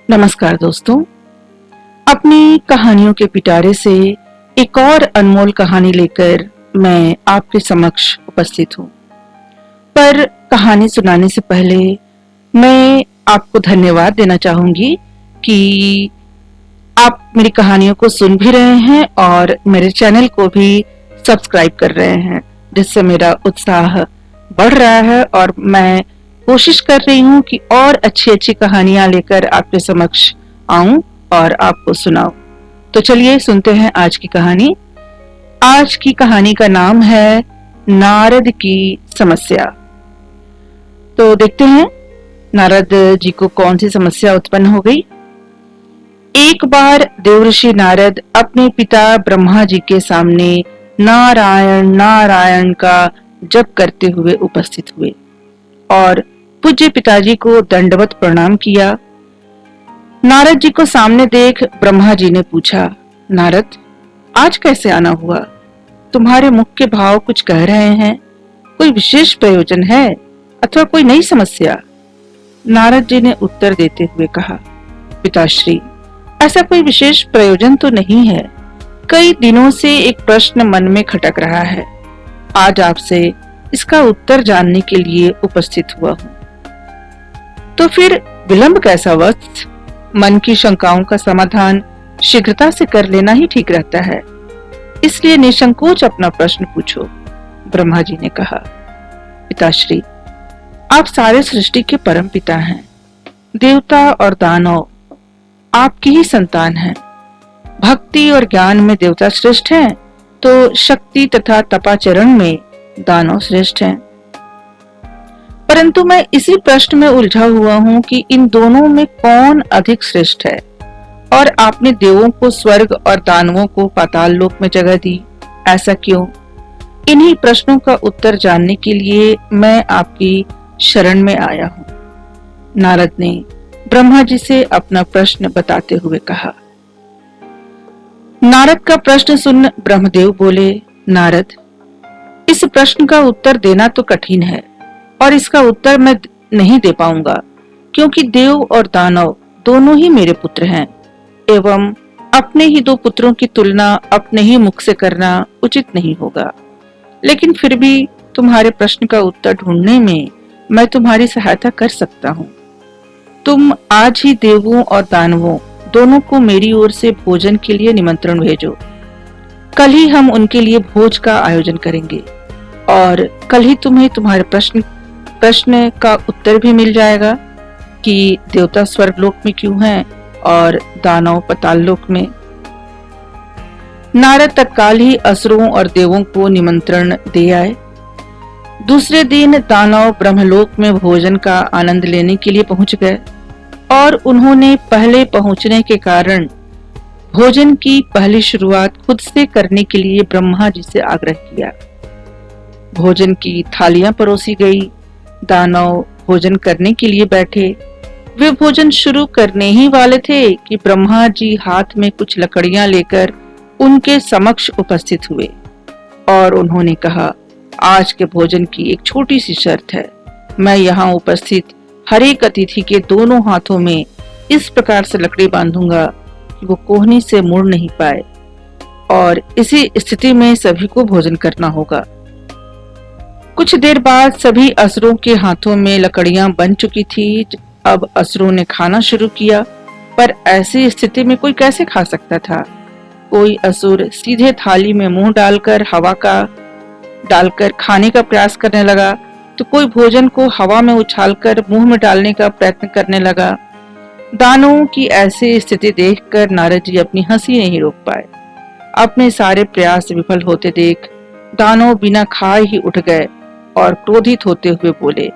नमस्कार दोस्तों, अपनी कहानियों के पिटारे से एक और अनमोल कहानी लेकर मैं आपके समक्ष उपस्थित हूँ। पर कहानी सुनाने से पहले मैं आपको धन्यवाद देना चाहूंगी कि आप मेरी कहानियों को सुन भी रहे हैं और मेरे चैनल को भी सब्सक्राइब कर रहे हैं, जिससे मेरा उत्साह बढ़ रहा है और मैं कोशिश कर रही हूँ कि और अच्छी कहानियां लेकर आपके समक्ष आऊं और आपको सुनाऊं। तो चलिए सुनते हैं आज की कहानी। आज की कहानी का नाम है नारद की समस्या। तो देखते हैं नारद जी को कौन सी समस्या उत्पन्न हो गई। एक बार देवर्षि नारद अपने पिता ब्रह्मा जी के सामने नारायण नारायण का जप करते हुए उपस्थित हुए और पूज्य पिताजी को दंडवत प्रणाम किया। नारद जी को सामने देख ब्रह्मा जी ने पूछा, नारद, आज कैसे आना हुआ? तुम्हारे मुख के भाव कुछ कह रहे हैं। कोई विशेष प्रयोजन है अथवा कोई नई समस्या? नारद जी ने उत्तर देते हुए कहा, पिताश्री, ऐसा कोई विशेष प्रयोजन तो नहीं है। कई दिनों से एक प्रश्न मन में खटक रहा है। आज आपसे इसका उत्तर जानने के लिए उपस्थित हुआ हूँ। तो फिर विलंब कैसा वत्स? मन की शंकाओं का समाधान शीघ्रता से कर लेना ही ठीक रहता है। इसलिए निसंकोच अपना प्रश्न पूछो। ब्रह्मा जी ने कहा, पिताश्री, आप सारे सृष्टि के परम पिता हैं। देवता और दानव आपकी ही संतान हैं। भक्ति और ज्ञान में देवता श्रेष्ठ हैं, तो शक्ति तथा तपाचरण में दानव श्रेष्ठ हैं। परंतु मैं इसी प्रश्न में उलझा हुआ हूँ कि इन दोनों में कौन अधिक श्रेष्ठ है। और आपने देवों को स्वर्ग और दानवों को पाताल लोक में जगह दी, ऐसा क्यों? इन्हीं प्रश्नों का उत्तर जानने के लिए मैं आपकी शरण में आया हूँ। नारद ने ब्रह्मा जी से अपना प्रश्न बताते हुए कहा। नारद का प्रश्न सुन ब्रह्मदेव बोले, नारद, इस प्रश्न का उत्तर देना तो कठिन है और इसका उत्तर मैं नहीं दे पाऊंगा, क्योंकि देव और दानव दोनों ही मेरे पुत्र हैं एवं अपने ही दो पुत्रों की तुलना अपने ही मुख से करना उचित नहीं होगा। लेकिन फिर भी तुम्हारे प्रश्न का उत्तर ढूंढने में मैं तुम्हारी सहायता कर सकता हूँ। तुम आज ही देवों और दानवों दोनों को मेरी ओर से भोजन के लिए निमंत्रण भेजो। कल ही हम उनके लिए भोज का आयोजन करेंगे और कल ही तुम्हें तुम्हारे प्रश्न का उत्तर भी मिल जाएगा कि देवता स्वर्गलोक में क्यों हैं और दानव पाताल लोक में। नारद तत्काल ही असुरों और देवों को निमंत्रण दे आए। दूसरे दिन दानव ब्रह्मलोक में भोजन का आनंद लेने के लिए पहुंच गए और उन्होंने पहले पहुंचने के कारण भोजन की पहली शुरुआत खुद से करने के लिए ब्रह्मा जी से आग्रह किया। भोजन की थालियां परोसी गई। दानव भोजन करने के लिए बैठे। वे भोजन शुरू करने ही वाले थे कि ब्रह्मा जी हाथ में कुछ लकड़ियां लेकर उनके समक्ष उपस्थित हुए और उन्होंने कहा, आज के भोजन की एक छोटी सी शर्त है। मैं यहाँ उपस्थित हर एक अतिथि के दोनों हाथों में इस प्रकार से लकड़ी बांधूंगा कि वो कोहनी से मुड़ नहीं पाए और इसी स्थिति में सभी को भोजन करना होगा। कुछ देर बाद सभी असुरों के हाथों में लकड़ियां बन चुकी थी। अब असुरों ने खाना शुरू किया, पर ऐसी स्थिति में कोई कैसे खा सकता था? कोई असुर सीधे थाली में मुंह डालकर डालकर खाने का प्रयास करने लगा, तो कोई भोजन को हवा में उछालकर मुंह में डालने का प्रयत्न करने लगा। दानवों की ऐसी स्थिति देखकर नारद जी अपनी हंसी नहीं रोक पाए। अपने सारे प्रयास विफल होते देख दानव बिना खाए ही उठ गए और क्रोधित होते हुए बोले,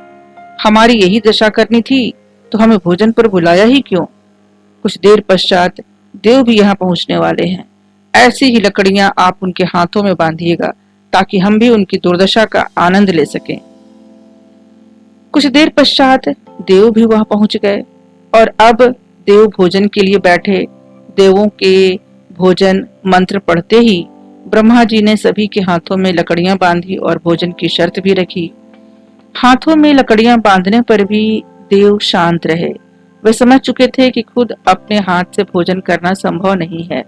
हमारी यही दशा करनी थी तो हमें भोजन पर बुलाया ही क्यों? कुछ देर पश्चात देव भी यहाँ पहुंचने वाले हैं। ऐसी ही लकड़ियां आप उनके हाथों में बांधिएगा ताकि हम भी उनकी दुर्दशा का आनंद ले सकें। कुछ देर पश्चात देव भी वहां पहुंच गए और अब देव भोजन के लिए बैठे। देवों के भोजन मंत्र पढ़ते ही ब्रह्मा जी ने सभी के हाथों में लकड़ियां बांधी और भोजन की शर्त भी रखी। हाथों में लकड़ियां बांधने पर भी देव शांत रहे वे समझ चुके थे कि खुद अपने हाथ से भोजन करना संभव नहीं है,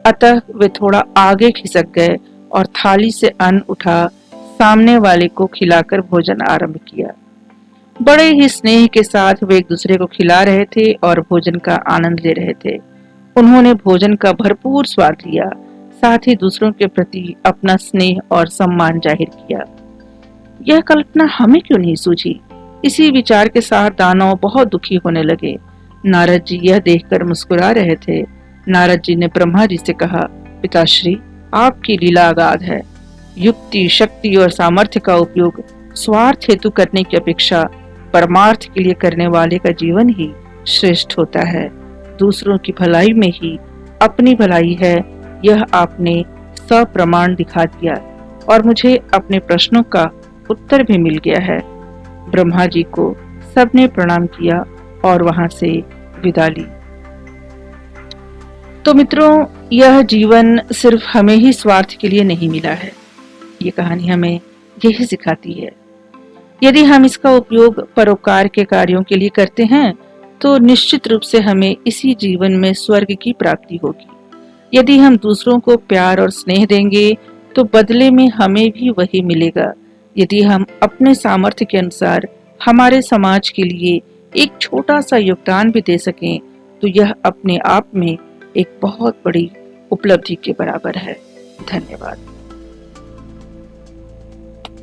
अतः वे थोड़ा आगे खिसक गए और थाली से अन्न उठा सामने वाले को खिलाकर भोजन आरंभ किया। बड़े ही स्नेह के साथ वे एक दूसरे को खिला रहे थे और भोजन का आनंद ले रहे थे। उन्होंने भोजन का भरपूर स्वाद लिया, साथ ही दूसरों के प्रति अपना स्नेह और सम्मान जाहिर किया। यह कल्पना हमें क्यों नहीं सूझी? इसी विचार के साथ दानव बहुत दुखी होने लगे। नारद जी यह देखकर मुस्कुरा रहे थे। नारद जी ने ब्रह्मा जी से कहा, पिताश्री, आपकी लीला अगाध है। युक्ति, शक्ति और सामर्थ्य का उपयोग स्वार्थ हेतु करने की अपेक्षा परमार्थ के लिए करने वाले का जीवन ही श्रेष्ठ होता है। दूसरों की भलाई में ही अपनी भलाई है, यह आपने सप्रमाण दिखा दिया और मुझे अपने प्रश्नों का उत्तर भी मिल गया है। ब्रह्मा जी को सबने प्रणाम किया और वहां से विदा ली। तो मित्रों, यह जीवन सिर्फ हमें ही स्वार्थ के लिए नहीं मिला है। ये कहानी हमें यही सिखाती है। यदि हम इसका उपयोग परोपकार के कार्यों के लिए करते हैं तो निश्चित रूप से हमें इसी जीवन में स्वर्ग की प्राप्ति होगी। यदि हम दूसरों को प्यार और स्नेह देंगे तो बदले में हमें भी वही मिलेगा। यदि हम अपने सामर्थ्य के अनुसार हमारे समाज के लिए एक छोटा सा योगदान भी दे सकें तो यह अपने आप में एक बहुत बड़ी उपलब्धि के बराबर है। धन्यवाद।